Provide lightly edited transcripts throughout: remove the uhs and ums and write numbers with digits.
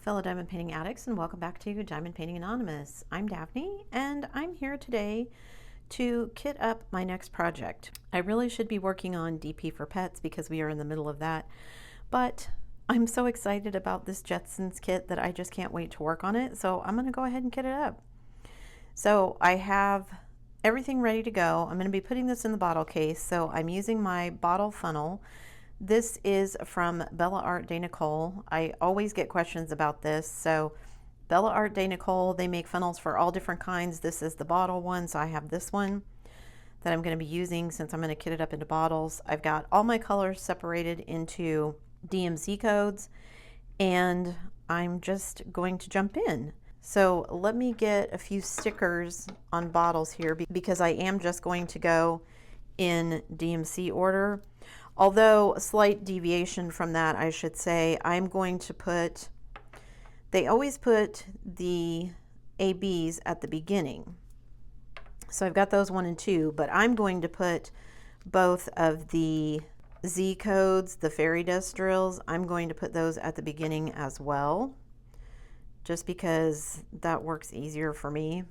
fellow diamond painting addicts, and welcome back to Diamond Painting Anonymous. I'm Daphne, and I'm here today to kit up my next project. I really should be working on DP for pets because we are in the middle of that, but I'm so excited about this Jetsons kit that I just can't wait to work on it, so I'm going to go ahead and kit it up. So I have everything ready to go. I'm going to be putting this in the bottle case, so I'm using my bottle funnel. This is from Bella Art de Nicole. I always get questions about this. So Bella Art de Nicole, they make funnels for all different kinds. This is the bottle one, so I have this one that I'm going to be using since I'm going to kit it up into bottles. I've got all my colors separated into DMC codes, and I'm just going to jump in. So let me get a few stickers on bottles here because I am just going to go in DMC order. Although a slight deviation from that, I should say, I'm going to put, they always put the ABs at the beginning. So I've got those 1 and 2, but I'm going to put both of the Z codes, the fairy dust drills, I'm going to put those at the beginning as well, just because that works easier for me.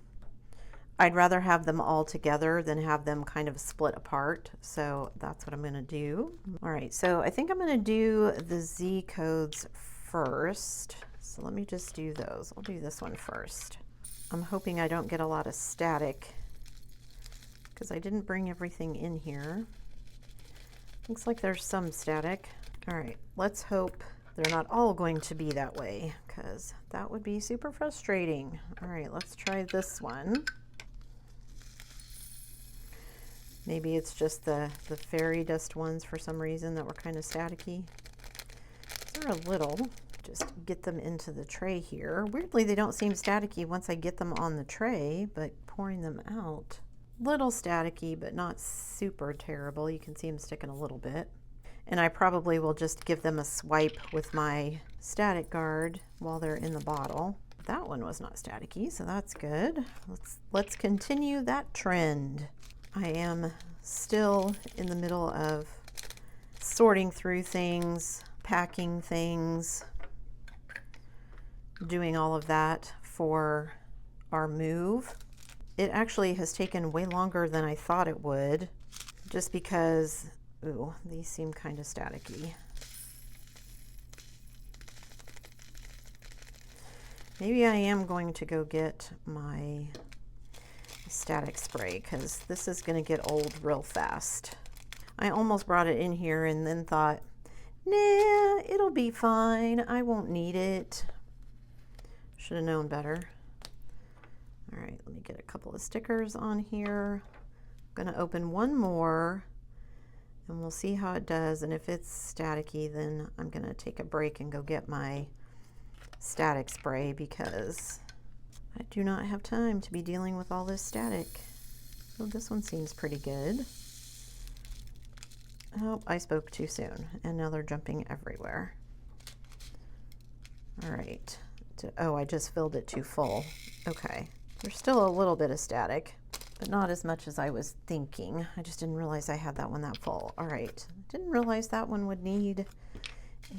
I'd rather have them all together than have them kind of split apart. So that's what I'm going to do. All right, so I think I'm going to do the Z codes first. So let me just do those. I'll do this one first. I'm hoping I don't get a lot of static because I didn't bring everything in here. Looks like there's some static. All right, let's hope they're not all going to be that way because that would be super frustrating. All right, let's try this one. Maybe it's just the fairy dust ones for some reason that were kind of staticky. They're a little. Just get them into the tray here. Weirdly, they don't seem staticky once I get them on the tray, but pouring them out, little staticky, but not super terrible. You can see them sticking a little bit. And I probably will just give them a swipe with my static guard while they're in the bottle. That one was not staticky, so that's good. Let's continue that trend. I am still in the middle of sorting through things, packing things, doing all of that for our move. It actually has taken way longer than I thought it would, just because, ooh, these seem kind of staticky. Maybe I am going to go get my static spray because this is going to get old real fast. I almost brought it in here and then thought, nah, it'll be fine. I won't need it. Should have known better. All right, let me get a couple of stickers on here. I'm going to open one more and we'll see how it does. And if it's staticky, then I'm going to take a break and go get my static spray because I do not have time to be dealing with all this static. Oh, this one seems pretty good. Oh, I spoke too soon, and now they're jumping everywhere. All right. Oh, I just filled it too full. Okay. There's still a little bit of static, but not as much as I was thinking. I just didn't realize I had that one that full. All right. Didn't realize that one would need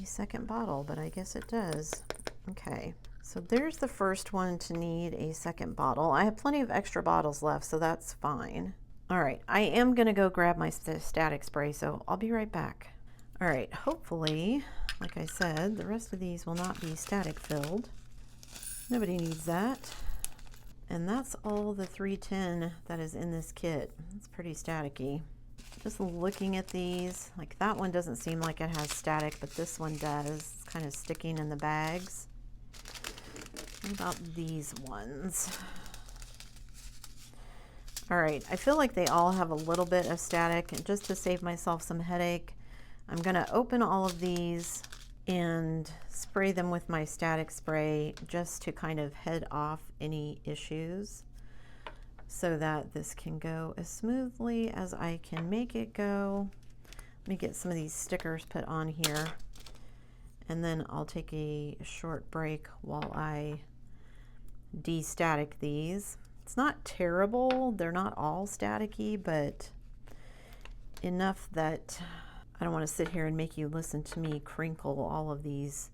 a second bottle, but I guess it does. Okay. So there's the first one to need a second bottle. I have plenty of extra bottles left, so that's fine. All right, I am gonna go grab my static spray, so I'll be right back. All right, hopefully, like I said, the rest of these will not be static filled. Nobody needs that. And that's all the 310 that is in this kit. It's pretty staticky. Just looking at these, like that one doesn't seem like it has static, but this one does. It's kind of sticking in the bags. What about these ones? All right, I feel like they all have a little bit of static, and just to save myself some headache, I'm gonna open all of these and spray them with my static spray just to kind of head off any issues so that this can go as smoothly as I can make it go. Let me get some of these stickers put on here, and then I'll take a short break while I de-static these. It's not terrible. They're not all staticky, but enough that I don't want to sit here and make you listen to me crinkle all of these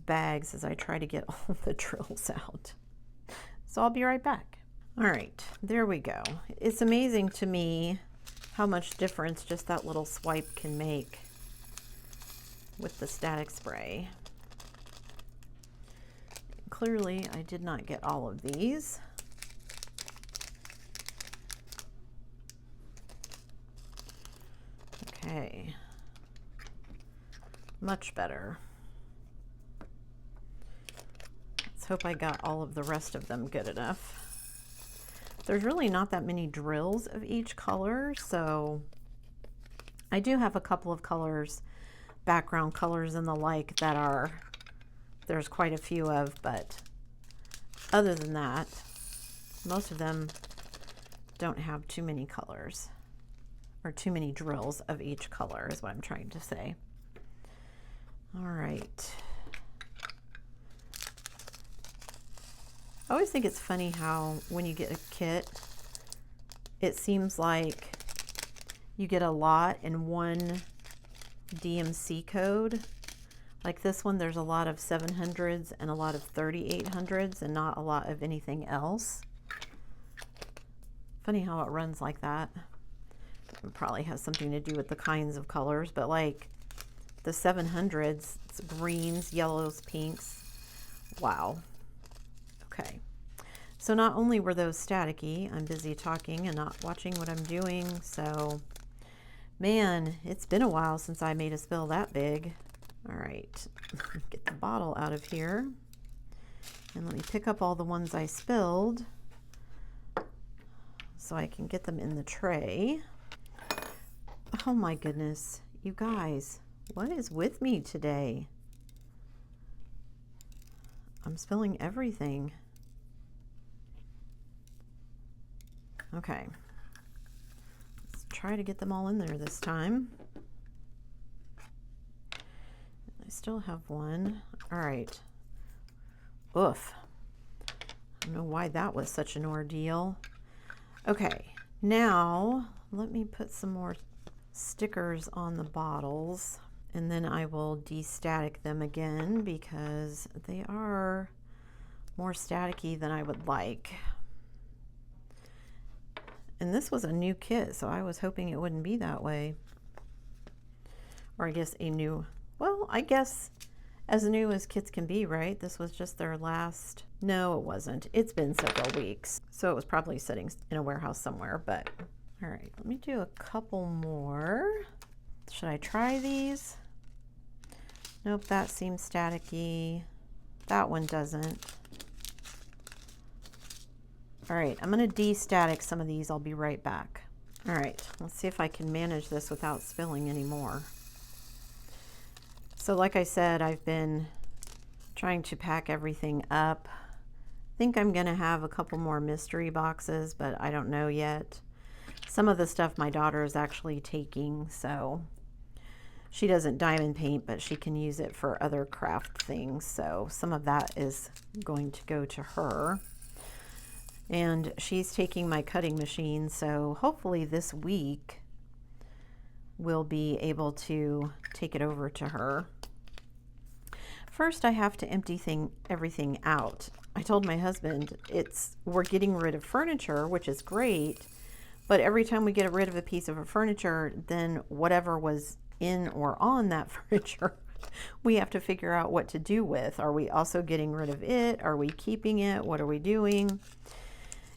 bags as I try to get all the drills out. So I'll be right back. All right, there we go. It's amazing to me how much difference just that little swipe can make with the static spray. Clearly, I did not get all of these. Okay, much better. Let's hope I got all of the rest of them good enough. There's really not that many drills of each color, so I do have a couple of colors, background colors and the like, that are, there's quite a few of, but other than that, most of them don't have too many colors, or too many drills of each color is what I'm trying to say. All right. I always think it's funny how when you get a kit, it seems like you get a lot in one DMC code. Like this one, there's a lot of 700s and a lot of 3800s and not a lot of anything else. Funny how it runs like that. It probably has something to do with the kinds of colors, but like the 700s, it's greens, yellows, pinks. Wow. Okay, so not only were those staticky, I'm busy talking and not watching what I'm doing, so man, it's been a while since I made a spill that big. All right, get the bottle out of here, and let me pick up all the ones I spilled so I can get them in the tray. Oh my goodness, you guys, what is with me today? I'm spilling everything. Okay, let's try to get them all in there this time. I still have one. All right. Oof. I don't know why that was such an ordeal. Okay, now let me put some more stickers on the bottles, and then I will de-static them again because they are more staticky than I would like. And this was a new kit, so I was hoping it wouldn't be that way. Or I guess a new, well, I guess as new as kits can be, right? This was just their last, no, it wasn't. It's been several weeks, so it was probably sitting in a warehouse somewhere, but all right, let me do a couple more. Should I try these? Nope, that seems staticky. That one doesn't. All right, I'm gonna de-static some of these. I'll be right back. All right, let's see if I can manage this without spilling any more. So like I said, I've been trying to pack everything up. I think I'm gonna have a couple more mystery boxes, but I don't know yet. Some of the stuff my daughter is actually taking, so she doesn't diamond paint, but she can use it for other craft things. So some of that is going to go to her. And she's taking my cutting machine, so hopefully this week we'll be able to take it over to her. First, I have to empty everything out. I told my husband we're getting rid of furniture, which is great, but every time we get rid of a piece of furniture, then whatever was in or on that furniture, we have to figure out what to do with. Are we also getting rid of it? Are we keeping it? What are we doing?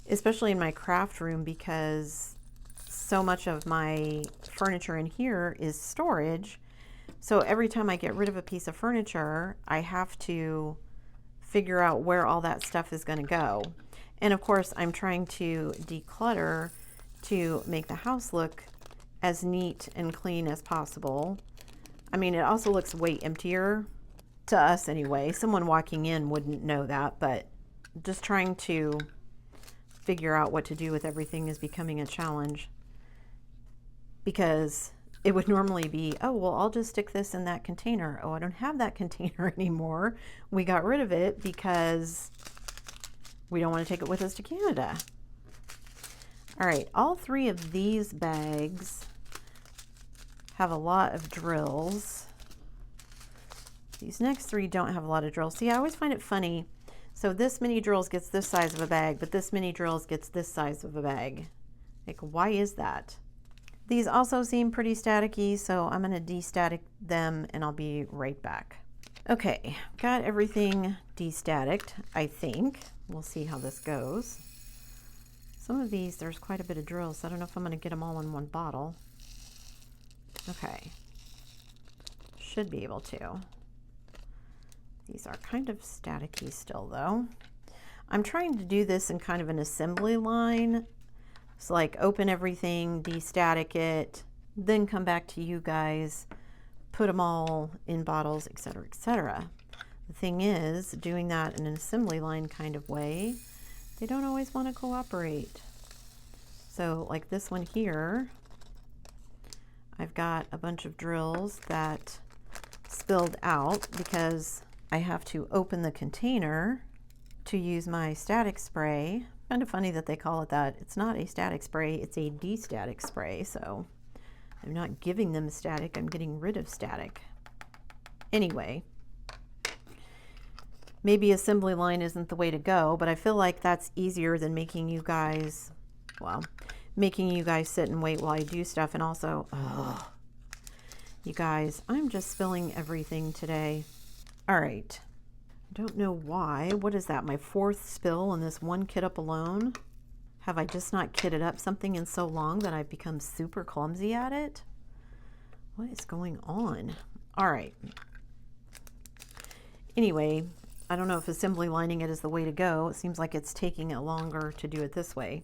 Especially in my craft room, because so much of my furniture in here is storage. So every time I get rid of a piece of furniture, I have to figure out where all that stuff is going to go. And of course, I'm trying to declutter to make the house look as neat and clean as possible. I mean, it also looks way emptier to us anyway. Someone walking in wouldn't know that, but just trying to figure out what to do with everything is becoming a challenge, because it would normally be, oh, well, I'll just stick this in that container. Oh, I don't have that container anymore. We got rid of it because we don't want to take it with us to Canada. All right, all three of these bags have a lot of drills. These next three don't have a lot of drills. See, I always find it funny. So this many drills gets this size of a bag, but this many drills gets this size of a bag. Like, why is that? These also seem pretty staticky, so I'm going to de-static them and I'll be right back. Okay, got everything de-staticked, I think. We'll see how this goes. Some of these, there's quite a bit of drills, so I don't know if I'm going to get them all in one bottle. Okay. Should be able to. These are kind of staticky still, though. I'm trying to do this in kind of an assembly line. So like open everything, de-static it, then come back to you guys, put them all in bottles, etc., etc. The thing is, doing that in an assembly line kind of way, they don't always want to cooperate. So like this one here, I've got a bunch of drills that spilled out because I have to open the container to use my static spray. Kind of funny that they call it that. It's not a static spray, it's a de-static spray. So I'm not giving them static, I'm getting rid of static. Anyway, maybe assembly line isn't the way to go, but I feel like that's easier than making you guys, well, making you guys sit and wait while I do stuff. And also, you guys, I'm just spilling everything today. All right. I don't know why. What is that? My fourth spill in this one kit up alone? Have I just not kitted up something in so long that I've become super clumsy at it? What is going on? All right. Anyway, I don't know if assembly lining it is the way to go. It seems like it's taking it longer to do it this way.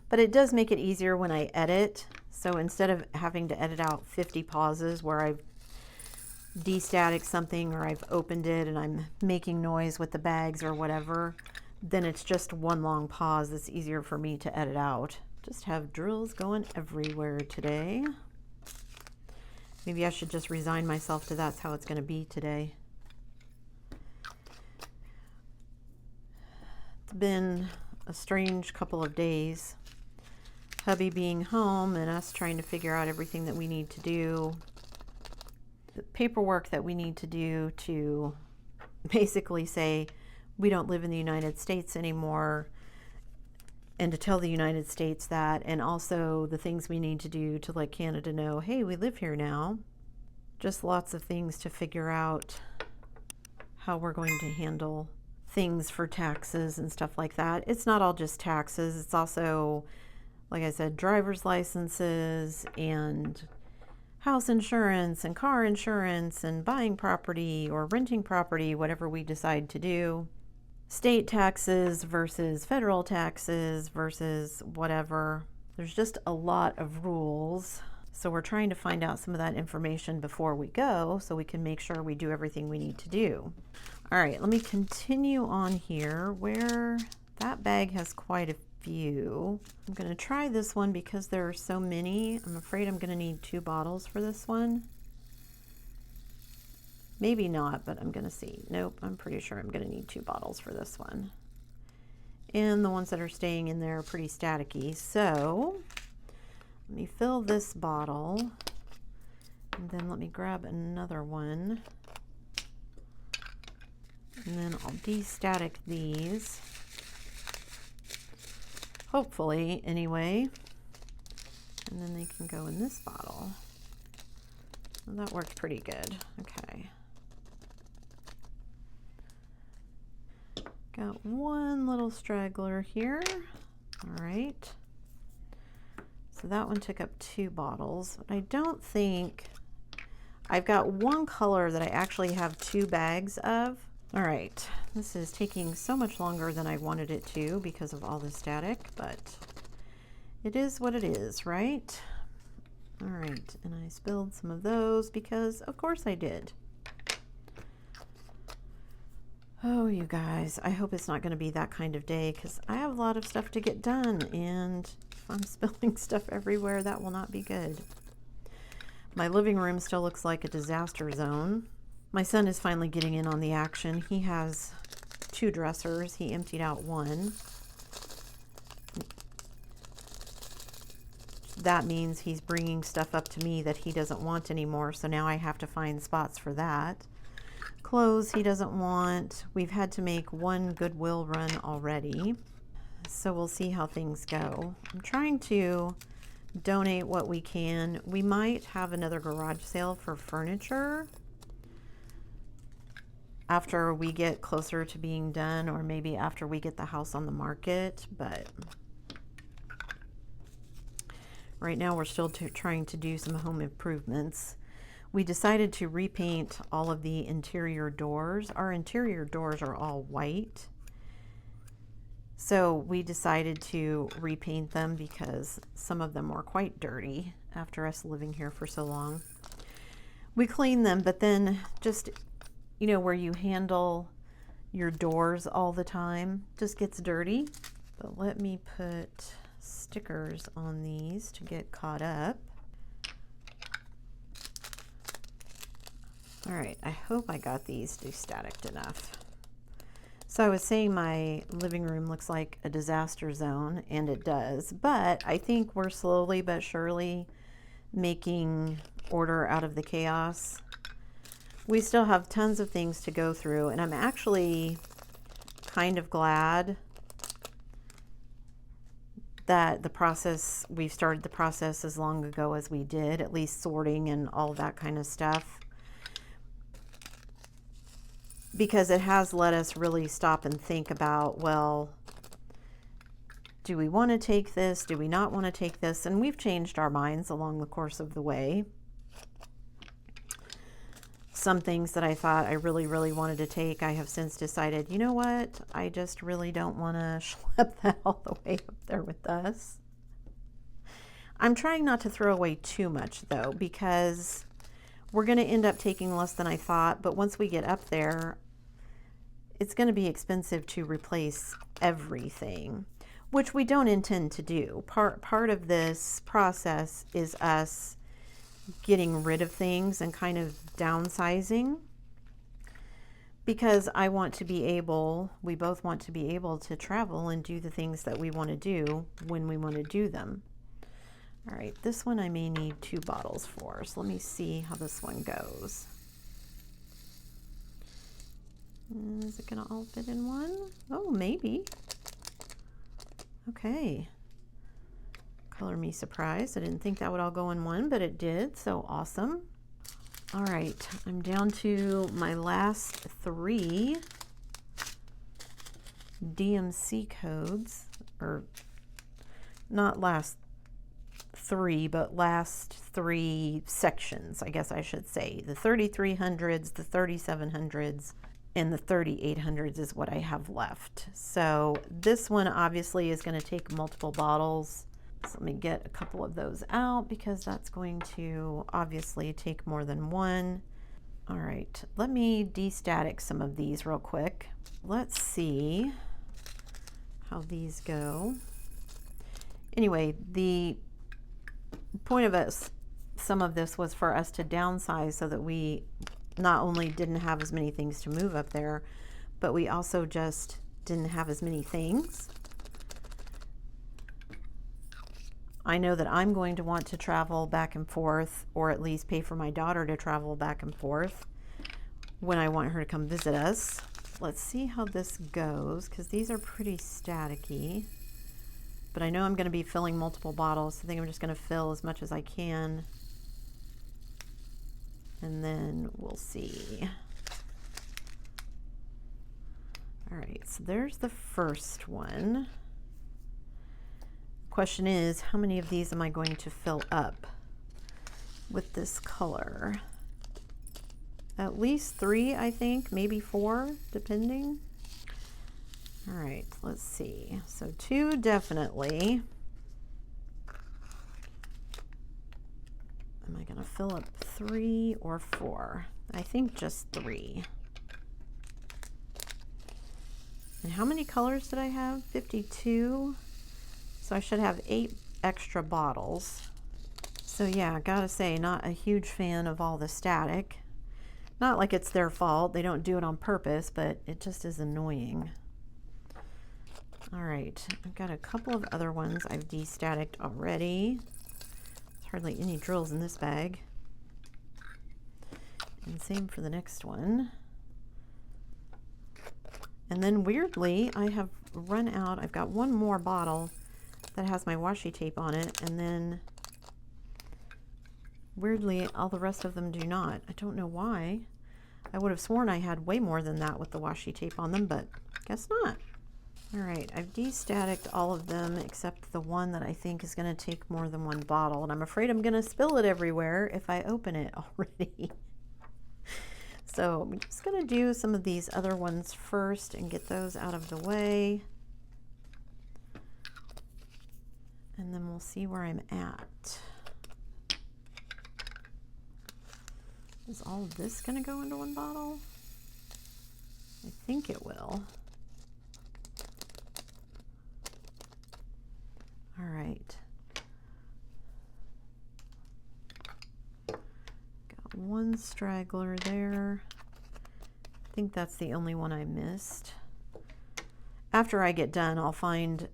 But it does make it easier when I edit. So instead of having to edit out 50 pauses where I've de-static something or I've opened it and I'm making noise with the bags or whatever, then it's just one long pause that's easier for me to edit out. Just have drills going everywhere today. Maybe I should just resign myself to that's how it's going to be today. It's been a strange couple of days. Hubby being home and us trying to figure out everything that we need to do. The paperwork that we need to do to basically say we don't live in the United States anymore, and to tell the United States that, and also the things we need to do to let Canada know, hey, we live here now. Just lots of things to figure out how we're going to handle things for taxes and stuff like that. It's not all just taxes, it's also, like I said, driver's licenses and house insurance and car insurance and buying property or renting property, whatever we decide to do. State taxes versus federal taxes versus whatever. There's just a lot of rules. So we're trying to find out some of that information before we go so we can make sure we do everything we need to do. All right, let me continue on here where that bag has quite a few. I'm going to try this one because there are so many. I'm afraid I'm going to need 2 bottles for this one. Maybe not, but I'm going to see. Nope, I'm pretty sure I'm going to need 2 bottles for this one. And the ones that are staying in there are pretty staticky. So let me fill this bottle and then let me grab another one. And then I'll de-static these. Hopefully, anyway. And then they can go in this bottle. Well, that worked pretty good. Okay. Got one little straggler here. All right. So that one took up 2 bottles. I don't think... I've got one color that I actually have 2 bags of. All right, this is taking so much longer than I wanted it to because of all the static, but it is what it is, right? All right, and I spilled some of those because of course I did. Oh, you guys, I hope it's not going to be that kind of day because I have a lot of stuff to get done, and if I'm spilling stuff everywhere, that will not be good. My living room still looks like a disaster zone. My son is finally getting in on the action. He has 2 dressers. He emptied out one. That means he's bringing stuff up to me that he doesn't want anymore, so now I have to find spots for that. Clothes he doesn't want. We've had to make one Goodwill run already, so we'll see how things go. I'm trying to donate what we can. We might have another garage sale for furniture after we get closer to being done, or maybe after we get the house on the market, but right now we're still trying to do some home improvements. We decided to repaint all of the interior doors. Our interior doors are all white, so we decided to repaint them because some of them were quite dirty after us living here for so long. We cleaned them, but then just, you know, where you handle your doors all the time just gets dirty. But let me put stickers on these to get caught up. All right, I hope I got these de-staticed enough. So I was saying my living room looks like a disaster zone, and it does, but I think we're slowly but surely making order out of the chaos. We still have tons of things to go through, and I'm actually kind of glad that we've started the process as long ago as we did, at least sorting and all that kind of stuff, because it has let us really stop and think about, well, do we want to take this? Do we not want to take this? And we've changed our minds along the course of the way. Some things that I thought I really, really wanted to take, I have since decided, you know what? I just really don't want to schlep that all the way up there with us. I'm trying not to throw away too much, though, because we're going to end up taking less than I thought. But once we get up there, it's going to be expensive to replace everything, which we don't intend to do. Part of this process is us getting rid of things and kind of downsizing, because I want to be able, we both want to be able to travel and do the things that we want to do when we want to do them. All right, this one I may need 2 bottles for, so let me see how this one goes. Is it gonna all fit in one? Oh, maybe. Okay. Color me surprised. I didn't think that would all go in one, but it did, so awesome. All right, I'm down to my last 3 DMC codes, or not last 3, but last 3 sections, I guess I should say. The 3300s, the 3700s, and the 3800s is what I have left. So this one obviously is going to take multiple bottles. So let me get a couple of those out, because that's going to obviously take more than one. All right, let me de-static some of these real quick. Let's see how these go. Anyway, the point of some of this was for us to downsize so that we not only didn't have as many things to move up there, but we also just didn't have as many things. I know that I'm going to want to travel back and forth, or at least pay for my daughter to travel back and forth when I want her to come visit us. Let's see how this goes, because these are pretty staticky. But I know I'm going to be filling multiple bottles, so I think I'm just going to fill as much as I can. And then we'll see. All right, so there's the first one. Question is, how many of these am I going to fill up with this color? At least 3, I think, maybe 4, depending. All right, let's see. So 2 definitely. Am I going to fill up 3 or 4? I think just 3. And how many colors did I have? 52. So I should have 8 extra bottles. So yeah, I gotta say, not a huge fan of all the static. Not like it's their fault. They don't do it on purpose, but it just is annoying. All right, I've got a couple of other ones I've de-staticked already. There's hardly any drills in this bag. And same for the next one. And then weirdly, I have run out. I've got one more bottle that has my washi tape on it, and then weirdly, all the rest of them do not. I don't know why. I would have sworn I had way more than that with the washi tape on them, but guess not. All right, I've de-staticked all of them except the one that I think is going to take more than one bottle, and I'm afraid I'm going to spill it everywhere if I open it already. So I'm just going to do some of these other ones first and get those out of the way. And then we'll see where I'm at. Is all of this going to go into one bottle? I think it will. All right. Got one straggler there. I think that's the only one I missed. After I get done, I'll find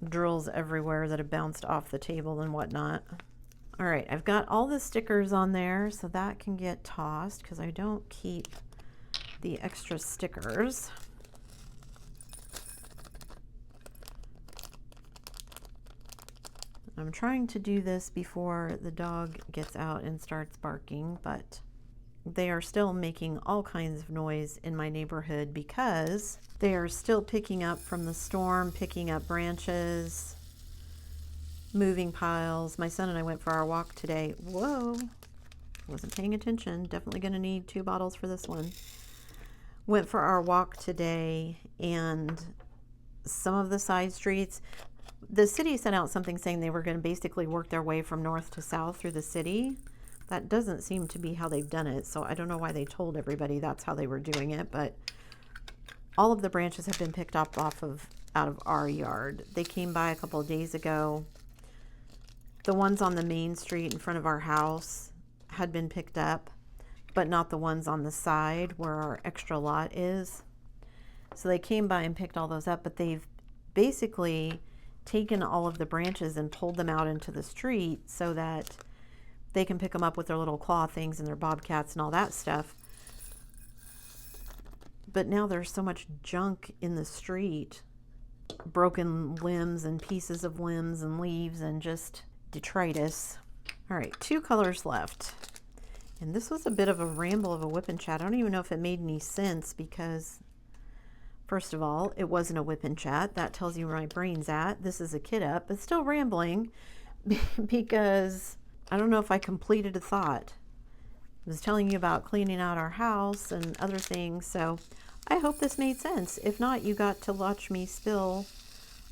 drills everywhere that have bounced off the table and whatnot. All right, I've got all the stickers on there, so that can get tossed because I don't keep the extra stickers. I'm trying to do this before the dog gets out and starts barking, but they are still making all kinds of noise in my neighborhood because they are still picking up from the storm, picking up branches, moving piles. My son and I went for our walk today. Whoa, wasn't paying attention. Definitely going to need 2 bottles for this one. Went for our walk today, and some of the side streets, the city sent out something saying they were going to basically work their way from north to south through the city. That doesn't seem to be how they've done it, so I don't know why they told everybody that's how they were doing it, but all of the branches have been picked up out of our yard. They came by a couple of days ago. The ones on the main street in front of our house had been picked up, but not the ones on the side where our extra lot is. So they came by and picked all those up, but they've basically taken all of the branches and pulled them out into the street so that they can pick them up with their little claw things and their bobcats and all that stuff. But now there's so much junk in the street, broken limbs and pieces of limbs and leaves and just detritus. All right, 2 colors left. And this was a bit of a ramble of a whip and chat. I don't even know if it made any sense because, first of all, it wasn't a whip and chat. That tells you where my brain's at. This is a kit up, but still rambling because I don't know if I completed a thought. I was telling you about cleaning out our house and other things, so I hope this made sense. If not, you got to watch me spill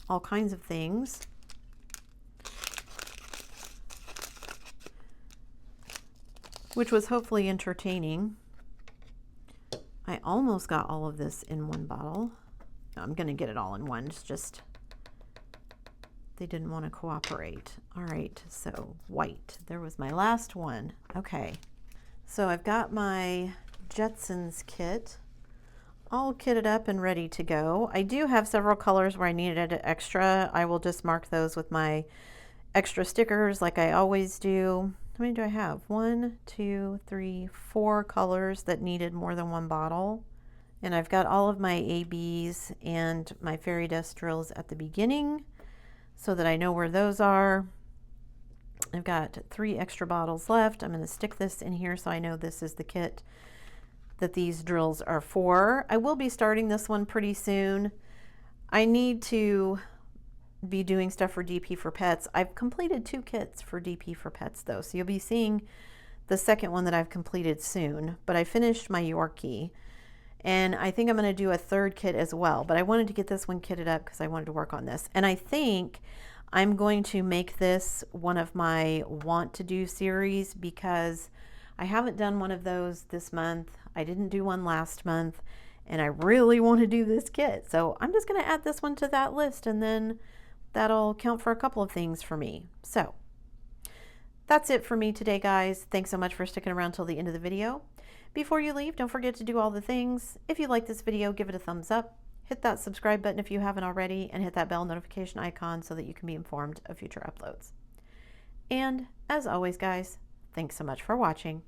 all kinds of things. Which was hopefully entertaining. I almost got all of this in one bottle. I'm going to get it all in one. It's just they didn't want to cooperate. All right, so white. There was my last one. Okay, so I've got my Jetsons kit all kitted up and ready to go. I do have several colors where I needed an extra. I will just mark those with my extra stickers like I always do. How many do I have? 1, 2, 3, 4 colors that needed more than one bottle. And I've got all of my ABs and my fairy dust drills at the beginning so that I know where those are. I've got 3 extra bottles left. I'm going to stick this in here so I know this is the kit that these drills are for. I will be starting this one pretty soon. I need to be doing stuff for DP for Pets. I've completed 2 kits for DP for Pets though, so you'll be seeing the second one that I've completed soon, but I finished my Yorkie and I think I'm going to do a 3rd kit as well, but I wanted to get this one kitted up because I wanted to work on this, and I think I'm going to make this one of my want to do series because I haven't done one of those this month. I didn't do one last month, and I really want to do this kit, so I'm just going to add this one to that list, and then that'll count for a couple of things for me. So that's it for me today, guys. Thanks so much for sticking around till the end of the video. Before you leave, don't forget to do all the things. If you like this video, give it a thumbs up, hit that subscribe button if you haven't already, and hit that bell notification icon so that you can be informed of future uploads. And as always, guys, thanks so much for watching.